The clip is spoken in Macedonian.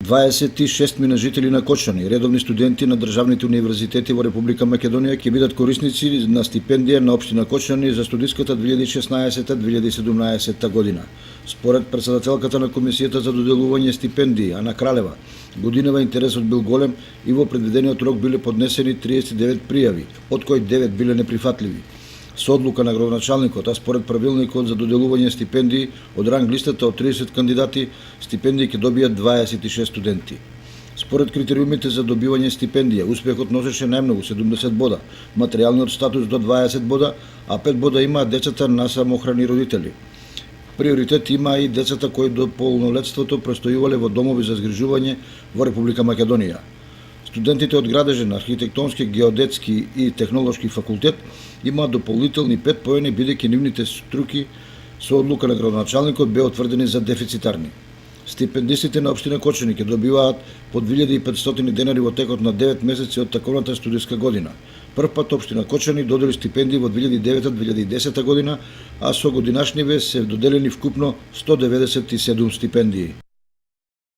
26 мина жители на Кочани, редовни студенти на државните универзитети во Република Македонија, ќе бидат корисници на стипендија на општина Кочани за студиската 2016-2017 година. Според претседателката на Комисијата за доделување стипендии Ана Кралева, годинава интересот бил голем и во предвидениот рок биле поднесени 39 пријави, од кои 9 биле неприфатливи. Со одлука на градоначалникот, а според правилникот за доделување стипендии од ранг листата од 30 кандидати, стипендии ќе добијат 26 студенти. Според критериумите за добивање стипендија, успехот носеше најмногу 70 бода, материјалниот статус до 20 бода, а 5 бода имаат децата на самохрани родители. Приоритет има и децата кои до полнолетството престојувале во домови за згрижување во Република Македонија. Студентите од градежен архитектонски, геодетски и технолошки факултет имаат дополнителни 5 поени бидејќи нивните струки со одлука на градоначалникот беа утврдени за дефицитарни. Стипендистите на општина Кочани ќе добиваат по 2500 денари во текот на 9 месеци од таковната студиска година. Првпат општина Кочани додели стипендии во 2009-2010 година, а со годинашниве се доделени вкупно 197 стипендии.